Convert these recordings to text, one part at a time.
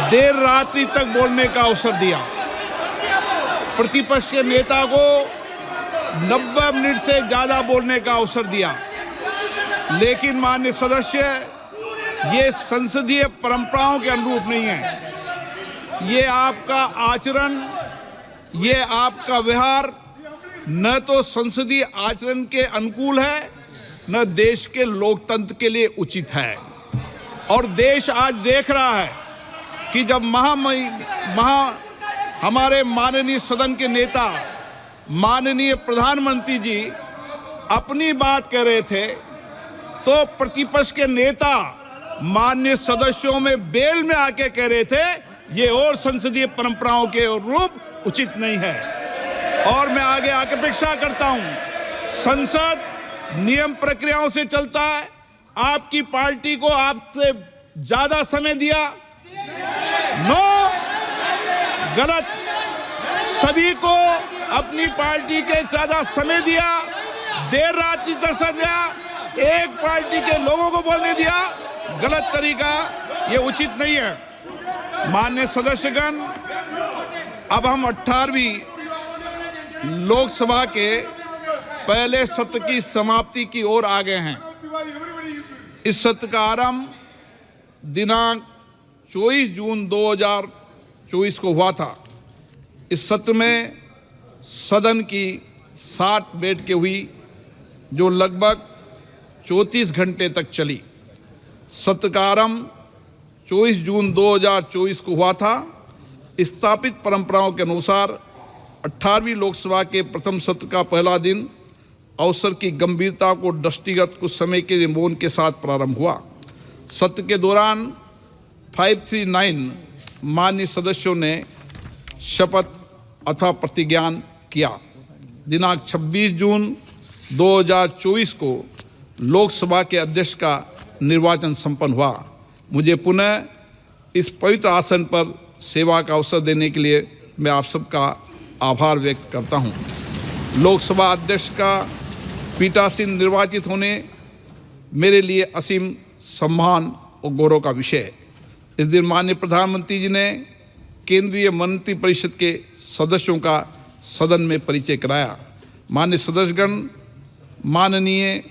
देर रात्रि तक बोलने का अवसर दिया। प्रतिपक्ष के नेता को 90 मिनट से ज़्यादा बोलने का अवसर दिया, लेकिन माननीय सदस्य, ये संसदीय परंपराओं के अनुरूप नहीं है। ये आपका आचरण, ये आपका व्यवहार न तो संसदीय आचरण के अनुकूल है, न देश के लोकतंत्र के लिए उचित है। और देश आज देख रहा है कि जब हमारे माननीय सदन के नेता, माननीय प्रधानमंत्री जी अपनी बात कह रहे थे, तो प्रतिपक्ष के नेता माननीय सदस्यों में बेल में आके कह रहे थे ये और संसदीय परंपराओं के रूप उचित नहीं है। और मैं आगे आके अपेक्षा करता हूं, संसद नियम प्रक्रियाओं से चलता है। आपकी पार्टी को आपसे ज्यादा समय दिया, नो, गलत। सभी को अपनी पार्टी के ज्यादा समय दिया, देर रात तक दिया, एक पार्टी के लोगों को बोलने दिया, गलत तरीका, ये उचित नहीं है। माननीय सदस्यगण, अब हम 18वीं लोकसभा के पहले सत्र की समाप्ति की ओर आ गए हैं। इस सत्र का आरंभ दिनांक 24 जून 2024 को हुआ था। इस सत्र में सदन की 60 बैठकें हुई, जो लगभग 34 घंटे तक चली। सत्र का आरंभ 24 जून 2024 को हुआ था। स्थापित परंपराओं के अनुसार 18वीं लोकसभा के प्रथम सत्र का पहला दिन अवसर की गंभीरता को दृष्टिगत कुछ समय के लिए मौन के साथ प्रारंभ हुआ। सत्र के दौरान 539 माननीय सदस्यों ने शपथ अथवा प्रतिज्ञान किया। दिनांक 26 जून 2024 को लोकसभा के अध्यक्ष का निर्वाचन संपन्न हुआ। मुझे पुनः इस पवित्र आसन पर सेवा का अवसर देने के लिए मैं आप सबका आभार व्यक्त करता हूं। लोकसभा अध्यक्ष का पीठासीन निर्वाचित होने मेरे लिए असीम सम्मान और गौरव का विषय है। इस दिन माननीय प्रधानमंत्री जी ने केंद्रीय मंत्री परिषद के सदस्यों का सदन में परिचय कराया। माननीय सदस्यगण, माननीय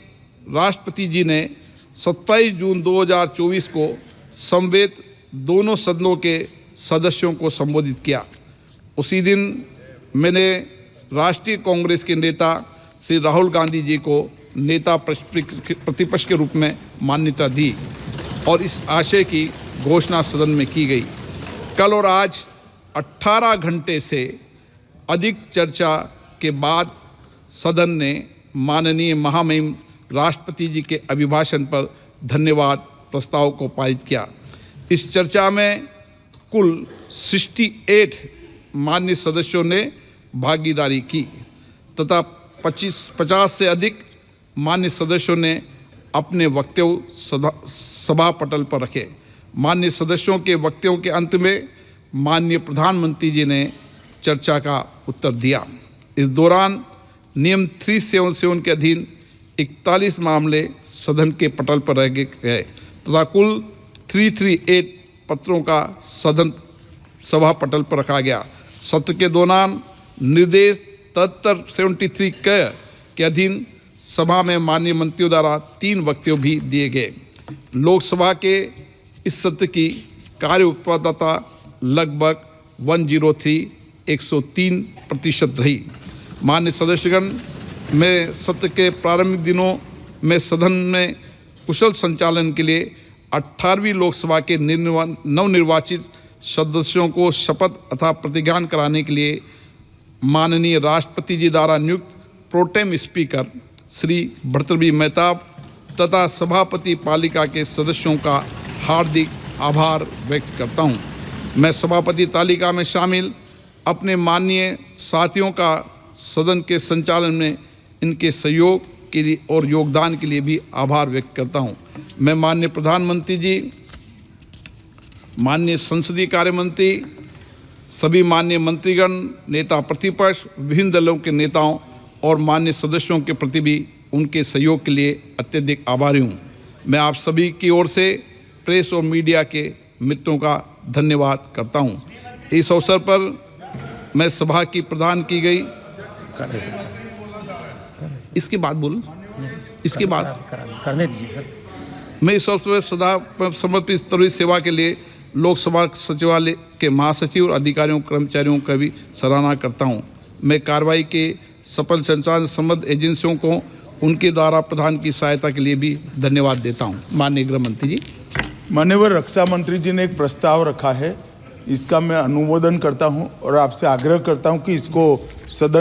राष्ट्रपति जी ने 27 जून 2024 को समवेत दोनों सदनों के सदस्यों को संबोधित किया। उसी दिन मैंने राष्ट्रीय कांग्रेस के नेता श्री राहुल गांधी जी को नेता प्रतिपक्ष के रूप में मान्यता दी और इस आशय की घोषणा सदन में की गई। कल और आज 18 घंटे से अधिक चर्चा के बाद सदन ने माननीय महामहिम राष्ट्रपति जी के अभिभाषण पर धन्यवाद प्रस्ताव को पारित किया। इस चर्चा में कुल 68 माननीय सदस्यों ने भागीदारी की तथा 50 से अधिक माननीय सदस्यों ने अपने वक्तव्य सभा पटल पर रखे। माननीय सदस्यों के वक्तव्यों के अंत में माननीय प्रधानमंत्री जी ने चर्चा का उत्तर दिया। इस दौरान नियम 377 के अधीन 41 मामले सदन के पटल पर रह गए तथा कुल 338 पत्रों का सदन सभा पटल पर रखा गया। सत्र के दौरान निर्देश 73 के अधीन सभा में माननीय मंत्रियों द्वारा 3 वक्तव्य भी दिए गए। लोकसभा के इस सत्र की कार्य उत्पादकता लगभग 103% रही। माननीय सदस्यगण, मैं सत्र के प्रारंभिक दिनों में सदन में कुशल संचालन के लिए 18वीं लोकसभा के नवनिर्वाचित सदस्यों को शपथ अथवा प्रतिज्ञान कराने के लिए माननीय राष्ट्रपति जी द्वारा नियुक्त प्रोटेम स्पीकर श्री भर्तृहरि मेहताब तथा सभापति पालिका के सदस्यों का हार्दिक आभार व्यक्त करता हूं। मैं सभापति तालिका में शामिल अपने माननीय साथियों का सदन के संचालन में इनके सहयोग के लिए और योगदान के लिए भी आभार व्यक्त करता हूं। मैं माननीय प्रधानमंत्री जी, माननीय संसदीय कार्य मंत्री, सभी माननीय मंत्रीगण, नेता प्रतिपक्ष, विभिन्न दलों के नेताओं और माननीय सदस्यों के प्रति भी उनके सहयोग के लिए अत्यधिक आभारी हूँ। मैं आप सभी की ओर से प्रेस और मीडिया के मित्रों का धन्यवाद करता हूं। इस अवसर पर मैं सभा की प्रदान की गई इसके बाद बोलूं, इसके बाद करने दीजिए सर। मैं इस अवसर पर सदा समर्पित स्तरीय सेवा के लिए लोकसभा सचिवालय के महासचिव और अधिकारियों कर्मचारियों का भी सराहना करता हूं। मैं कार्रवाई के सफल संचालन संबंध एजेंसियों को उनके द्वारा प्रदान की सहायता के लिए भी धन्यवाद देता हूं। माननीय गृह मंत्री जी। माननीय रक्षा मंत्री जी ने एक प्रस्ताव रखा है, इसका मैं अनुमोदन करता हूं और आपसे आग्रह करता हूं कि इसको सदन